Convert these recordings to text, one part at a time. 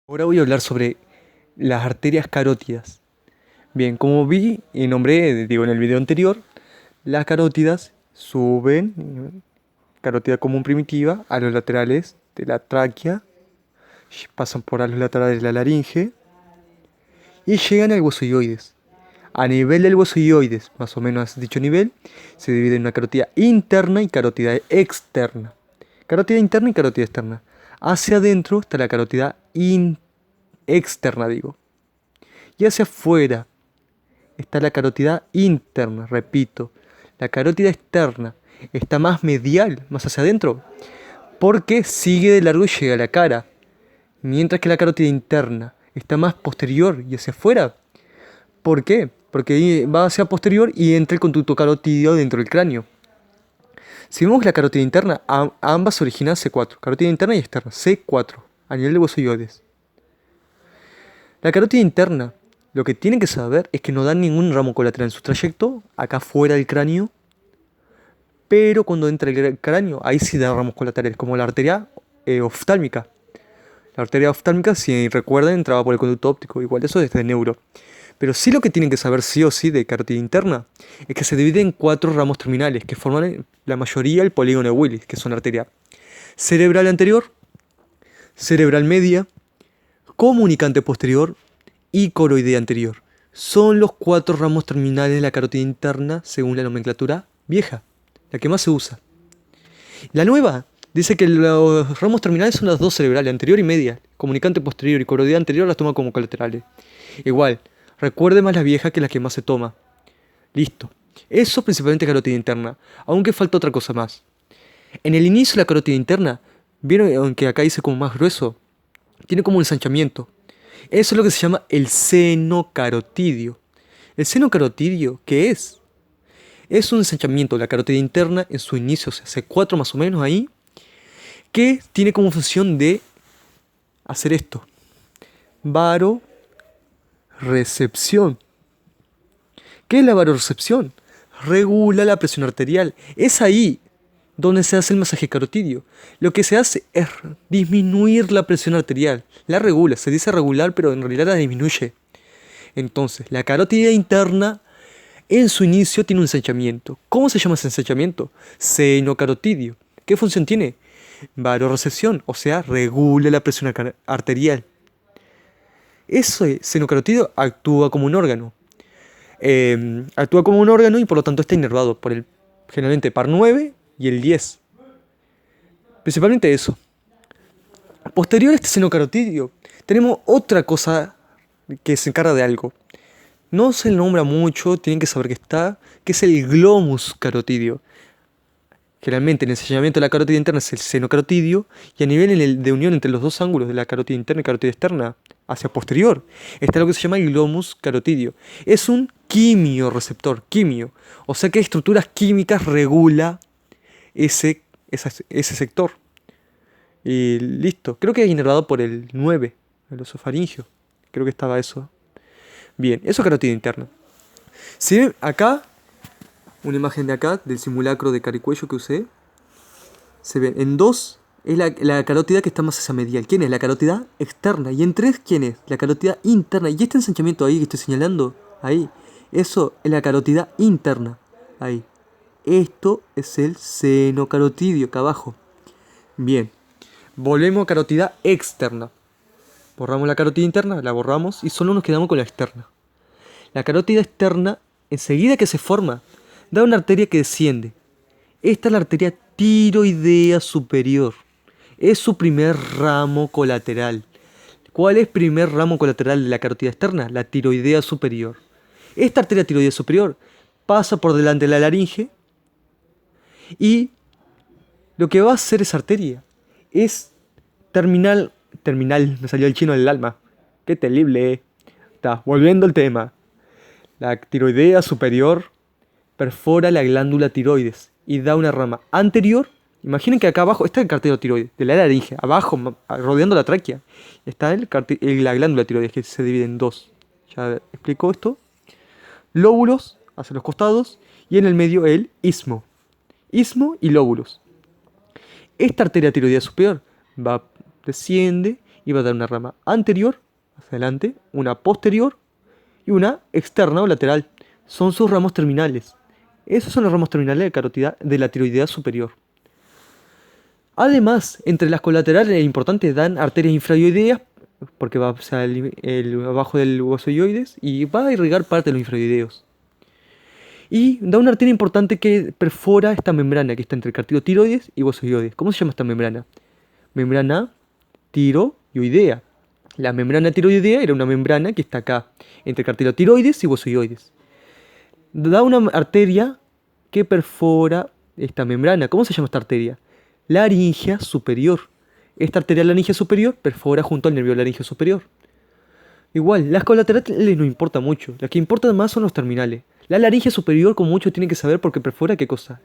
Ahora voy a hablar sobre las arterias carótidas. Bien, como vi y nombré, digo, en el video anterior, las carótidas suben, carótida común primitiva, a los laterales de la tráquea, pasan por a los laterales de la laringe y llegan al huesoioides. A nivel del huesoioides, más o menos a dicho nivel, se divide en una carótida interna y carótida externa. Carótida interna y carótida externa. Hacia adentro está la carótida externa, digo. Y hacia afuera está la carótida interna, repito. La carótida externa está más medial, más hacia adentro, porque sigue de largo y llega a la cara. Mientras que la carótida interna está más posterior y hacia afuera. ¿Por qué? Porque va hacia posterior y entra el conducto carotídeo dentro del cráneo. Si vemos la carótida interna, ambas originan C4, carótida interna y externa, C4, a nivel de huesoioides. La carótida interna, lo que tienen que saber es que no da ningún ramo colateral en su trayecto, acá fuera del cráneo, pero cuando entra el cráneo, ahí sí da ramos colaterales, como la arteria oftálmica. La arteria oftálmica, si recuerdan, entraba por el conducto óptico, igual eso es de neuro. Pero sí lo que tienen que saber sí o sí de carótida interna es que se divide en 4 ramos terminales que forman la mayoría el polígono de Willis, que son la arteria cerebral anterior, cerebral media, comunicante posterior y coroidea anterior. Son los 4 ramos terminales de la carótida interna según la nomenclatura vieja, la que más se usa. La nueva dice que los ramos terminales son las 2 cerebrales, anterior y media. Comunicante posterior y coroidea anterior las toma como colaterales. Igual, recuerde más la vieja que la que más se toma. Listo. Eso principalmente carótida interna, aunque falta otra cosa más. En el inicio de la carótida interna, vieron aunque acá dice como más grueso, tiene como un ensanchamiento. Eso es lo que se llama el seno carotidio. ¿El seno carotidio qué es? Es un ensanchamiento de la carótida interna en su inicio, o sea, C4 más o menos ahí, que tiene como función de hacer esto. Varorecepción. ¿Qué es la varorecepción? Regula la presión arterial. Es ahí donde se hace el masaje carotidio. Lo que se hace es disminuir la presión arterial. La regula, se dice regular, pero en realidad la disminuye. Entonces, la carótida interna en su inicio tiene un ensanchamiento. ¿Cómo se llama ese ensanchamiento? Seno carotidio. ¿Qué función tiene? Varorecepción, o sea, regula la presión arterial. Ese seno carotidio actúa como un órgano. Actúa como un órgano y por lo tanto está inervado por el generalmente par 9 y el 10. Principalmente eso. Posterior a este seno carotidio, tenemos otra cosa que se encarga de algo. No se le nombra mucho, tienen que saber que está, que es el glomus carotidio. Generalmente el ensanchamiento de la carótida interna es el seno carotidio y a nivel de unión entre los dos ángulos de la carótida interna y carótida externa, hacia posterior, está lo que se llama el glomus carotidio. Es un quimioreceptor, quimio. O sea que estructuras químicas regula ese sector. Y listo. Creo que es inervado por el 9, el osofaringio. Creo que estaba eso. Bien, eso es carótida interna. Si ven acá, una imagen de acá, del simulacro de caricuello que usé, se ven en 2 es la carótida que está más hacia medial. ¿Quién es? La carótida externa. Y en 3, ¿quién es? La carótida interna. Y este ensanchamiento ahí que estoy señalando, ahí, eso es la carótida interna. Ahí. Esto es el seno carotidio, acá abajo. Bien. Volvemos a carótida externa. Borramos la carótida interna, la borramos y solo nos quedamos con la externa. La carótida externa, enseguida que se forma, da una arteria que desciende. Esta es la arteria tiroidea superior. Es su primer ramo colateral. ¿Cuál es el primer ramo colateral de la carótida externa? La tiroidea superior. Esta arteria tiroidea superior pasa por delante de la laringe y lo que va a hacer esa arteria es terminal, me salió el chino del alma. Qué terrible, Está, volviendo al tema. La tiroidea superior perfora la glándula tiroides y da una rama anterior. Imaginen que acá abajo está el cartílago tiroides, de la laringe, abajo, rodeando la tráquea, está la glándula tiroides que se divide en 2. Ya explico esto. Lóbulos hacia los costados y en el medio el istmo. Istmo y lóbulos. Esta arteria tiroidea superior desciende y va a dar una rama anterior, hacia adelante, una posterior y una externa o lateral. Son sus ramos terminales. Esos son los ramos terminales de la tiroidea superior. Además, entre las colaterales importantes dan arterias infraioideas, porque va hacia abajo del hueso ioides y va a irrigar parte de los infraioideos. Y da una arteria importante que perfora esta membrana que está entre el cartílago tiroides y hueso ioides. ¿Cómo se llama esta membrana? Membrana tiroidea. La membrana tiroidea era una membrana que está acá, entre el cartílago tiroides y hueso ioides. Da una arteria que perfora esta membrana. ¿Cómo se llama esta arteria? Laringia superior. Esta arteria laringia superior perfora junto al nervio laringio superior. Igual, las colaterales no importa mucho. Las que importan más son los terminales. La laringe superior, como muchos tienen que saber, porque perfora ¿qué cosa?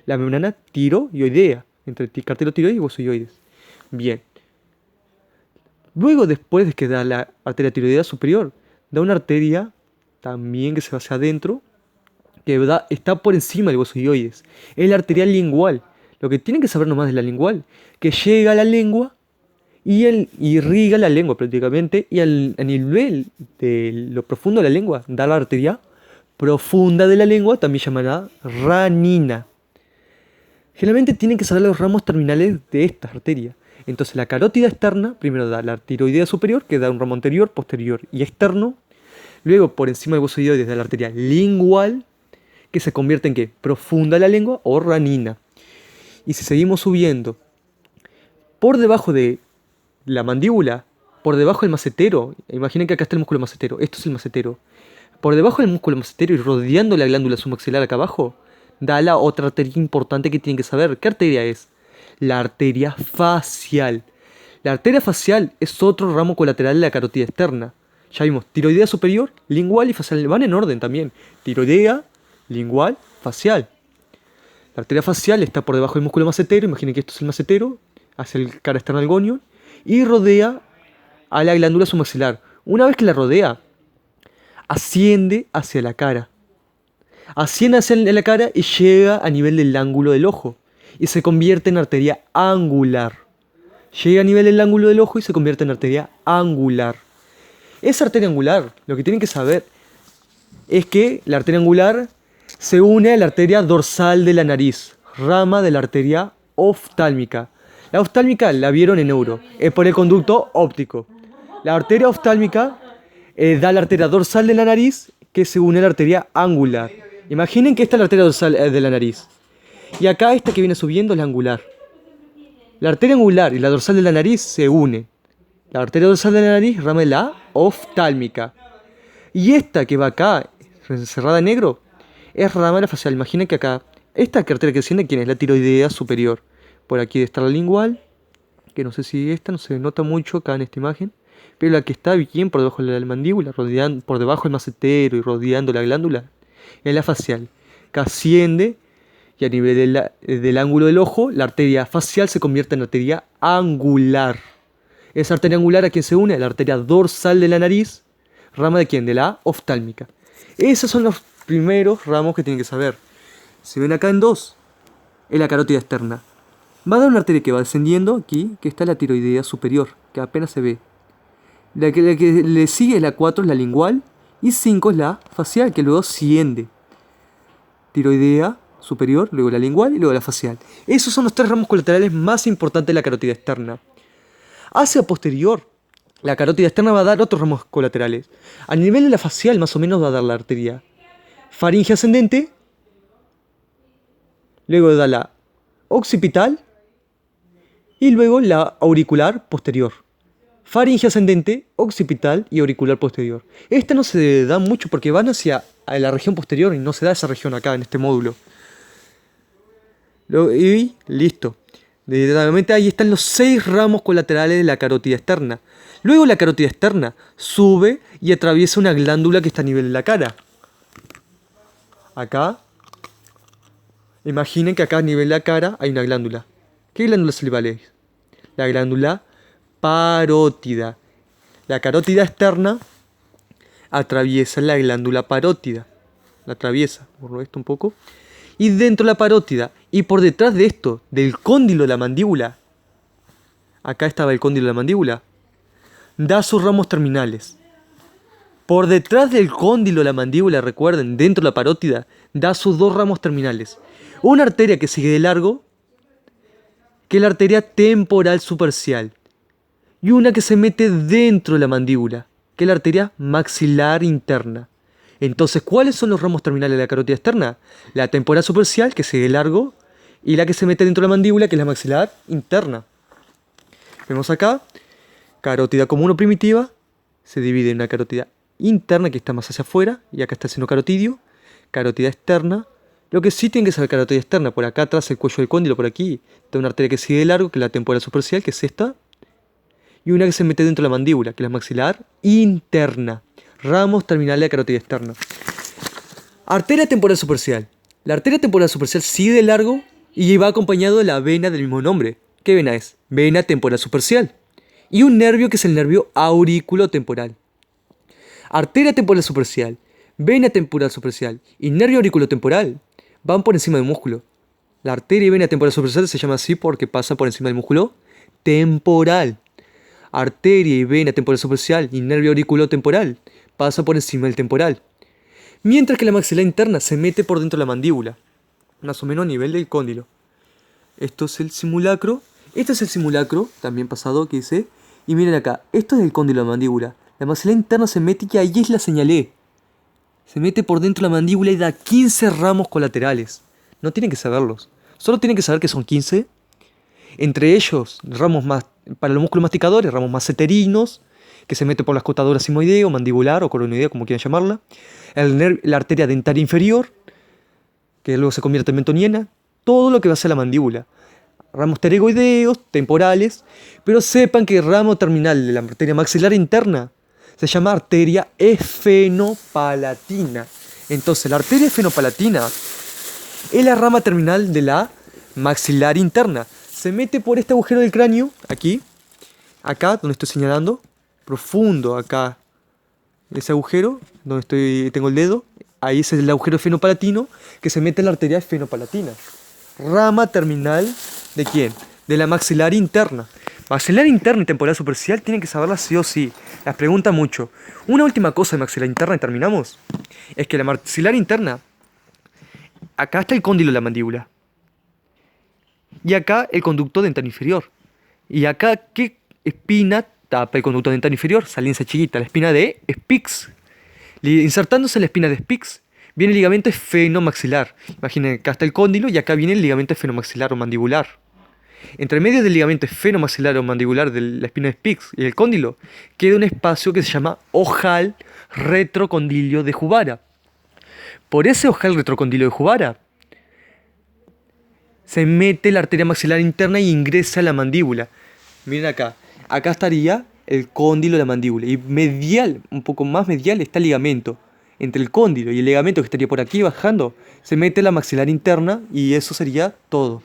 La membrana tiroidea, entre el cartílago tiroides y hueso ioides. Bien. Luego, después de que da la arteria tiroidea superior, da una arteria también que se va hacia adentro, que está por encima del hueso ioides. Es la arteria lingual. Lo que tienen que saber nomás de la lingual, que llega a la lengua y irriga la lengua prácticamente, y a nivel de lo profundo de la lengua da la arteria profunda de la lengua, también llamada ranina. Generalmente tienen que saber los ramos terminales de estas arterias. Entonces la carótida externa primero da la tiroidea superior, que da un ramo anterior, posterior y externo. Luego por encima del hueso ioides da la arteria lingual, que se convierte en ¿qué? Profunda de la lengua o ranina. Y si seguimos subiendo, por debajo de la mandíbula, por debajo del macetero, imaginen que acá está el músculo macetero, esto es el macetero. Por debajo del músculo macetero y rodeando la glándula submaxilar acá abajo, da la otra arteria importante que tienen que saber. ¿Qué arteria es? La arteria facial. La arteria facial es otro ramo colateral de la carótida externa. Ya vimos, tiroidea superior, lingual y facial. Van en orden también. Tiroidea, lingual, facial. La arteria facial está por debajo del músculo macetero, imaginen que esto es el macetero, hacia el cara externa del gonion, y rodea a la glándula submaxilar. Una vez que la rodea, asciende hacia la cara. Asciende hacia la cara y llega a nivel del ángulo del ojo, y se convierte en arteria angular. Llega a nivel del ángulo del ojo y se convierte en arteria angular. Esa arteria angular, lo que tienen que saber es que la arteria angular se une a la arteria dorsal de la nariz, rama de la arteria oftálmica. La oftálmica la vieron en neuro, es por el conducto óptico. La arteria oftálmica da la arteria dorsal de la nariz que se une a la arteria angular. Imaginen que esta es la arteria dorsal de la nariz. Y acá esta que viene subiendo es la angular. La arteria angular y la dorsal de la nariz se unen. La arteria dorsal de la nariz, rama de la oftálmica. Y esta que va acá, cerrada en negro, es rama de la facial. Imaginen que acá, esta arteria que desciende, ¿quién es? La tiroidea superior. Por aquí está la lingual, que no sé si esta no se nota mucho acá en esta imagen, pero la que está bien por debajo de la mandíbula, rodeando, por debajo del macetero y rodeando la glándula, es la facial, que asciende y a nivel del ángulo del ojo, la arteria facial se convierte en arteria angular. Esa arteria angular a quien se une, a la arteria dorsal de la nariz, rama de quién, de la oftálmica. Esos son los primeros ramos que tienen que saber. Si ven acá en dos, es la carótida externa. Va a dar una arteria que va descendiendo aquí, que está la tiroidea superior, que apenas se ve. La que le sigue es la 4, es la lingual, y 5 es la facial, que luego asciende. Tiroidea superior, luego la lingual y luego la facial. Esos son los tres ramos colaterales más importantes de la carótida externa. Hacia posterior, la carótida externa va a dar otros ramos colaterales. A nivel de la facial, más o menos, va a dar la arteria faringe ascendente, luego da la occipital y luego la auricular posterior. Faringe ascendente, occipital y auricular posterior. Esta no se da mucho porque van hacia la región posterior y no se da esa región acá en este módulo. Y listo. Realmente ahí están los 6 ramos colaterales de la carótida externa. Luego la carótida externa sube y atraviesa una glándula que está a nivel de la cara. Acá. Imaginen que acá a nivel de la cara hay una glándula. ¿Qué glándula salival es? La glándula parótida. La carótida externa atraviesa la glándula parótida. La atraviesa. Borro esto un poco. Y dentro de la parótida, y por detrás de esto, del cóndilo de la mandíbula, acá estaba el cóndilo de la mandíbula, da sus ramos terminales. Por detrás del cóndilo, la mandíbula, recuerden, dentro de la parótida, da sus dos ramos terminales. Una arteria que sigue de largo, que es la arteria temporal supercial. Y una que se mete dentro de la mandíbula, que es la arteria maxilar interna. Entonces, ¿cuáles son los ramos terminales de la carótida externa? La temporal supercial, que sigue de largo, y la que se mete dentro de la mandíbula, que es la maxilar interna. Vemos acá, carótida común o primitiva, se divide en una carótida interna que está más hacia afuera, y acá está el seno carotidio, carótida externa. Lo que sí tienen que saber carótida externa, por acá atrás el cuello del cóndilo, por aquí, está una arteria que sigue de largo, que es la temporal supercial, que es esta, y una que se mete dentro de la mandíbula, que es la maxilar interna. Ramos terminales de la carótida externa. Arteria temporal supercial. La arteria temporal supercial sigue de largo y va acompañado de la vena del mismo nombre. ¿Qué vena es? Vena temporal supercial. Y un nervio que es el nervio auriculotemporal. Arteria temporal supercial, vena temporal supercial y nervio auriculotemporal van por encima del músculo. La arteria y vena temporal supercial se llama así porque pasa por encima del músculo temporal. Arteria y vena temporal supercial y nervio auriculotemporal pasa por encima del temporal. Mientras que la maxilar interna se mete por dentro de la mandíbula, más o menos a nivel del cóndilo. Esto es el simulacro. Este es el simulacro, también pasado, que dice. Y miren acá, esto es el cóndilo de la mandíbula. La maxilar interna se mete y ahí la señalé. Se mete por dentro de la mandíbula y da 15 ramos colaterales. No tienen que saberlos. Solo tienen que saber que son 15. Entre ellos, ramos más para los músculos masticadores, ramos masseterinos, que se mete por la escotadura simoidea o mandibular o coronoidea, como quieran llamarla. La arteria dentaria inferior, que luego se convierte en mentoniana. Todo lo que va hacia la mandíbula. Ramos pterygoideos, temporales. Pero sepan que el ramo terminal de la arteria maxilar interna se llama arteria esfenopalatina. Entonces, la arteria esfenopalatina es la rama terminal de la maxilar interna. Se mete por este agujero del cráneo, aquí, acá, donde estoy señalando, profundo acá, ese agujero, donde tengo el dedo, ahí es el agujero esfenopalatino, que se mete en la arteria esfenopalatina. Rama terminal, ¿de quién? De la maxilar interna. Maxilar interna y temporal supercial tienen que saberlas sí o sí. Las preguntan mucho. Una última cosa de maxilar interna y terminamos. Es que la maxilar interna, acá está el cóndilo de la mandíbula. Y acá el conducto dentario inferior. Y acá, ¿qué espina tapa el conducto dentario inferior? Salienza chiquita, la espina de Spix. Insertándose la espina de Spix, viene el ligamento esfenomaxilar. Imaginen, acá está el cóndilo y acá viene el ligamento esfenomaxilar o mandibular. Entre medio del ligamento esfenomaxilar o mandibular de la espina de Spix y el cóndilo, queda un espacio que se llama ojal retrocondilio de Juvara. Por ese ojal retrocondilio de Juvara se mete la arteria maxilar interna y ingresa a la mandíbula. Miren acá. Acá estaría el cóndilo de la mandíbula. Y medial, un poco más medial, está el ligamento. Entre el cóndilo y el ligamento que estaría por aquí bajando, se mete la maxilar interna y eso sería todo.